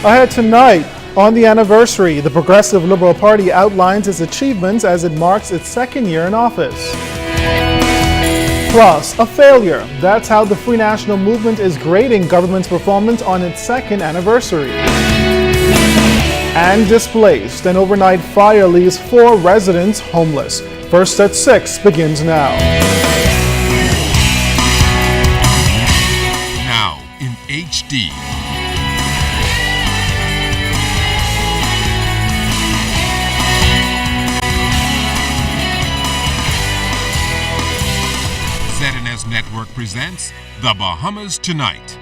Ahead tonight, on the anniversary, the Progressive Liberal Party outlines its achievements as it marks its second year in office. Plus, a failure. That's how the Free National Movement is grading government's performance on its second anniversary. And displaced. An overnight fire leaves 4 residents homeless. First at 6 begins now. Now in HD. ZNS Network presents The Bahamas Tonight.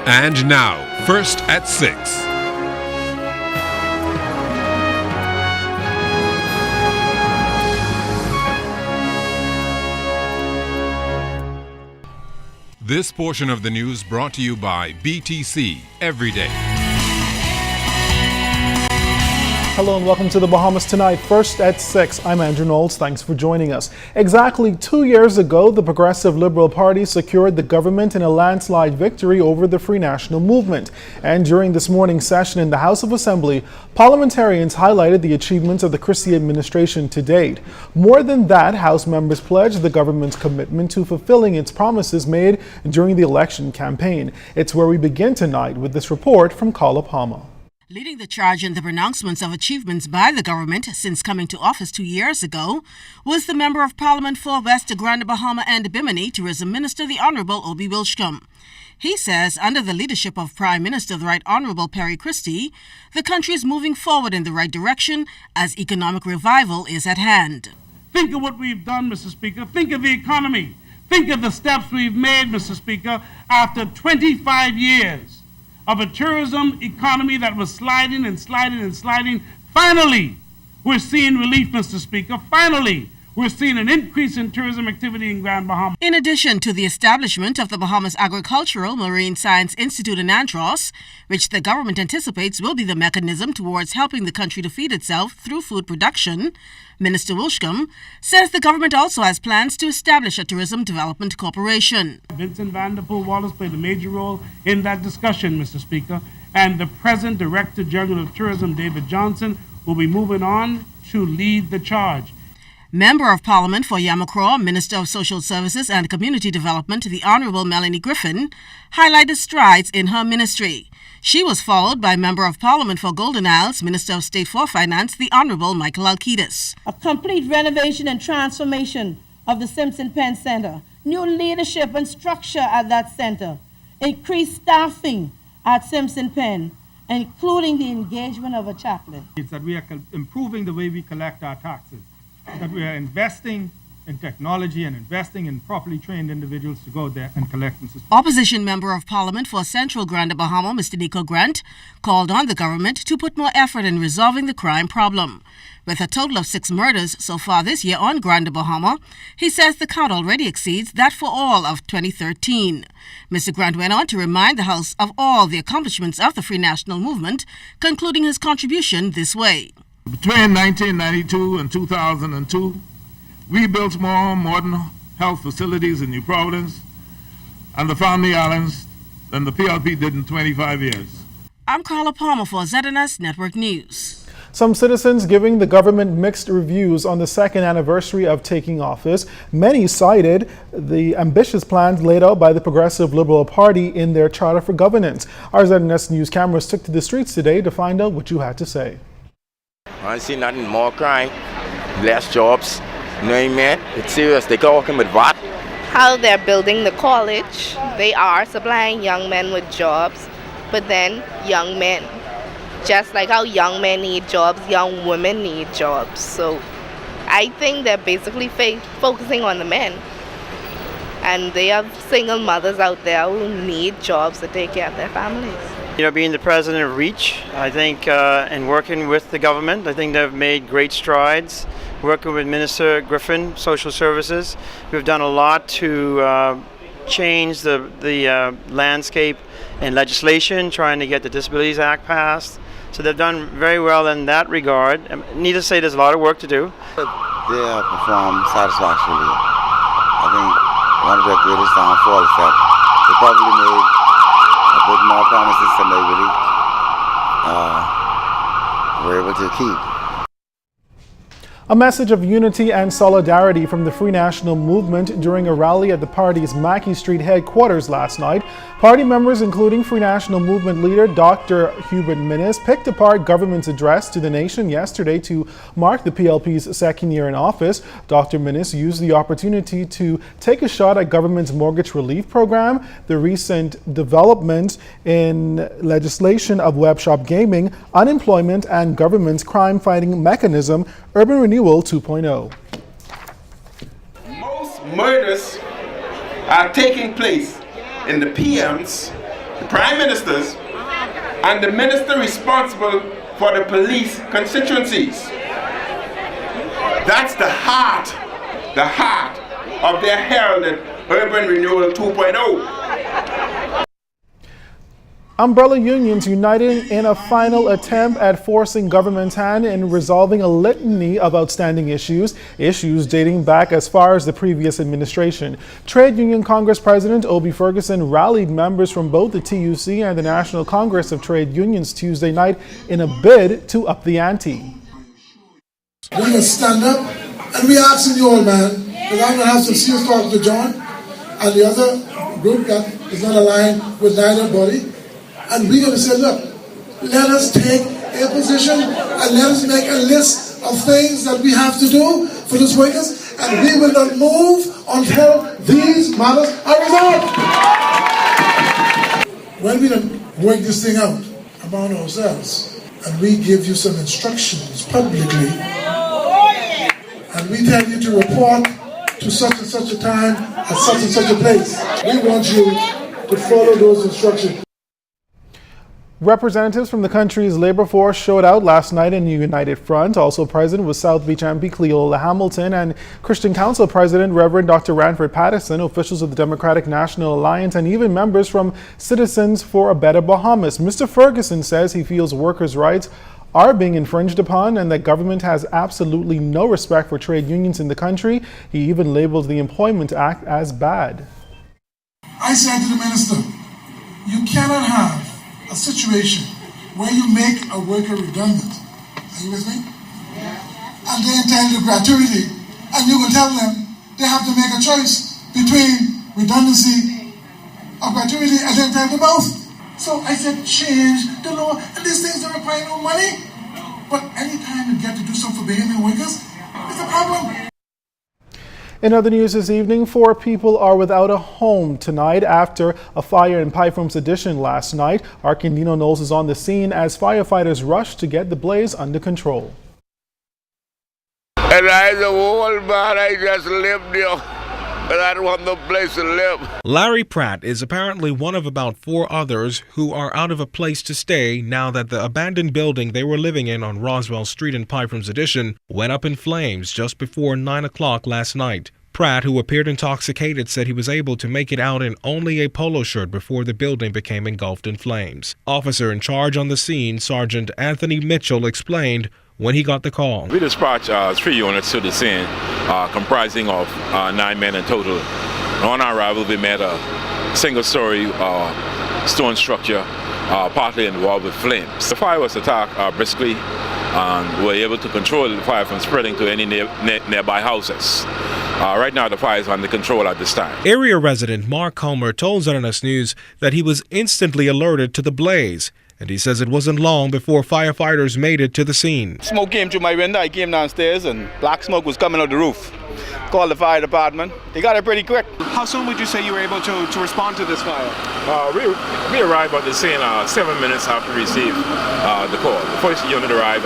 And now, first at 6. This portion of the news brought to you by BTC Every Day. Hello and welcome to the Bahamas Tonight, first at 6. I'm Andrew Knowles. Thanks for joining us. Exactly 2 years ago, the Progressive Liberal Party secured the government in a landslide victory over the Free National Movement. And during this morning's session in the House of Assembly, parliamentarians highlighted the achievements of the Christie administration to date. More than that, House members pledged the government's commitment to fulfilling its promises made during the election campaign. It's where we begin tonight with this report from Carla Palmer. Leading the charge in the pronouncements of achievements by the government since coming to office 2 years ago was the Member of Parliament for West Grand Bahama and Bimini Tourism Minister, the Honourable Obi Wilshcombe. He says under the leadership of Prime Minister the Right Honourable Perry Christie, the country is moving forward in the right direction as economic revival is at hand. Think of what we've done, Mr. Speaker. Think of the economy. Think of the steps we've made, Mr. Speaker, after 25 years of a tourism economy that was sliding and sliding and sliding. Finally, we're seeing relief, Mr. Speaker. Finally, we're seeing an increase in tourism activity in Grand Bahama. In addition to the establishment of the Bahamas Agricultural Marine Science Institute in Andros, which the government anticipates will be the mechanism towards helping the country to feed itself through food production, Minister Wilshcombe says the government also has plans to establish a tourism development corporation. Vincent Van der Poel Wallace played a major role in that discussion, Mr. Speaker, and the present Director General of Tourism, David Johnson, will be moving on to lead the charge. Member of Parliament for Yamakro, Minister of Social Services and Community Development, the Honourable Melanie Griffin, highlighted strides in her ministry. She was followed by Member of Parliament for Golden Isles, Minister of State for Finance, the Honourable Michael Alcides. A complete renovation and transformation of the Simpson Penn Center, new leadership and structure at that center, increased staffing at Simpson Penn, including the engagement of a chaplain. It's that we are improving the way we collect our taxes, that we are investing in technology and investing in properly trained individuals to go there and collect. Opposition Member of Parliament for Central Grand Bahama, Mr. Nico Grant, called on the government to put more effort in resolving the crime problem. With a total of 6 murders so far this year on Grand Bahama, he says the count already exceeds that for all of 2013. Mr. Grant went on to remind the House of all the accomplishments of the Free National Movement, concluding his contribution this way. Between 1992 and 2002, we built more modern health facilities in New Providence and the Family Islands than the PLP did in 25 years. I'm Carla Palmer for ZNS Network News. Some citizens giving the government mixed reviews on the second anniversary of taking office. Many cited the ambitious plans laid out by the Progressive Liberal Party in their Charter for Governance. Our ZNS News cameras took to the streets today to find out what you had to say. I see nothing more crime, less jobs. You know what I mean? It's serious. They go working with what? How they're building the college. They are supplying young men with jobs, but then young men, just like how young men need jobs, young women need jobs. So I think they're basically focusing on the men. And they have single mothers out there who need jobs to take care of their families. You know, being the president of REACH, I think, and working with the government, I think they've made great strides. Working with Minister Griffin, Social Services, we've done a lot to change the landscape in legislation, trying to get the Disabilities Act passed. So they've done very well in that regard. Needless to say, there's a lot of work to do. They have performed satisfactorily. I think one of their greatest downfalls is that they probably made bit more promises than they really were able to keep. A message of unity and solidarity from the Free National Movement during a rally at the party's Mackey Street headquarters last night. Party members, including Free National Movement leader Dr. Hubert Minnis, picked apart government's address to the nation yesterday to mark the PLP's second year in office. Dr. Minnis used the opportunity to take a shot at government's mortgage relief program, the recent development in legislation of web shop gaming, unemployment, and government's crime-fighting mechanism, Urban Renewal 2.0. Most murders are taking place in the PMs, the prime ministers, and the minister responsible for the police constituencies. That's the heart of their heralded Urban Renewal 2.0. Umbrella unions uniting in a final attempt at forcing government's hand in resolving a litany of outstanding issues dating back as far as the previous administration. Trade Union Congress President Obi Ferguson rallied members from both the TUC and the National Congress of Trade Unions Tuesday night in a bid to up the ante. We're going to stand up and we're asking you all, man, because I'm going to have some serious talk to John and the other group that is not aligned with neither body. And we're going to say, look, let us take a position and let us make a list of things that we have to do for those workers, and we will not move until these matters are resolved. When we don't work this thing out among ourselves, and we give you some instructions publicly, and we tell you to report to such and such a time at such and such a place, we want you to follow those instructions. Representatives from the country's labor force showed out last night in the United Front. Also present was South Beach MP Cleola Hamilton and Christian Council President Reverend Dr. Ranford Patterson, officials of the Democratic National Alliance, and even members from Citizens for a Better Bahamas. Mr. Ferguson says he feels workers' rights are being infringed upon and that government has absolutely no respect for trade unions in the country. He even labeled the Employment Act as bad. I said to the minister, you cannot have a situation where you make a worker redundant. Are you with me? Yeah. And they entitled to gratuity, and you will tell them they have to make a choice between redundancy or gratuity, and they're entitled to both. So I said, change the law, and these things don't require no money. But anytime you get to do something for behaving workers, it's a problem. In other news this evening, 4 people are without a home tonight after a fire in Pyfrom's Addition last night. Arcandino Knowles is on the scene as firefighters rush to get the blaze under control. And I the whole man, I just live there. But I don't have no place to live. Larry Pratt is apparently one of about 4 others who are out of a place to stay now that the abandoned building they were living in on Roswell Street in Pyfrom's Addition went up in flames just before 9 o'clock last night. Pratt, who appeared intoxicated, said he was able to make it out in only a polo shirt before the building became engulfed in flames. Officer in charge on the scene, Sergeant Anthony Mitchell, explained when he got the call. We dispatched 3 units to the scene, comprising of 9 men in total. On our arrival, we met a single-story stone structure, partly involved with flames. The fire was attacked briskly, and we were able to control the fire from spreading to any nearby houses. Right now, the fire is under control at this time. Area resident Mark Comer told ZNS News that he was instantly alerted to the blaze, and he says it wasn't long before firefighters made it to the scene. Smoke came through my window. I came downstairs and black smoke was coming out the roof. Called the fire department. They got it pretty quick. How soon would you say you were able to respond to this fire? We arrived at the scene 7 minutes after we received the call. The first unit arrived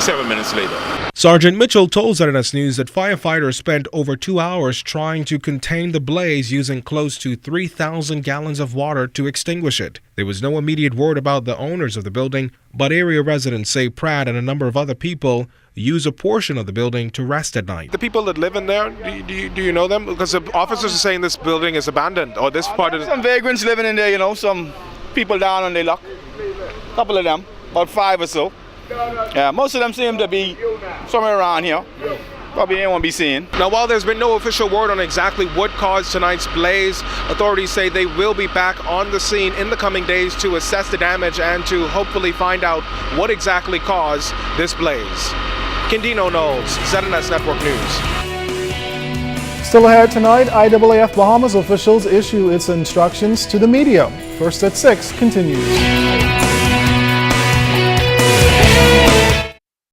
7 minutes later. Sergeant Mitchell told ZNS News that firefighters spent over 2 hours trying to contain the blaze using close to 3,000 gallons of water to extinguish it. There was no immediate word about the owners of the building, but area residents say Pratt and a number of other people use a portion of the building to rest at night. The people that live in there, do you know them? Because the officers are saying this building is abandoned, or this part of it. Some vagrants living in there, you know, some people down on their luck. A couple of them, about 5 or so. Yeah, most of them seem to be somewhere around here. Probably they won't be seen. Now, while there's been no official word on exactly what caused tonight's blaze, authorities say they will be back on the scene in the coming days to assess the damage and to hopefully find out what exactly caused this blaze. Kindino Knowles, ZNS Network News. Still ahead tonight, IAAF Bahamas officials issue its instructions to the media. First at 6 continues.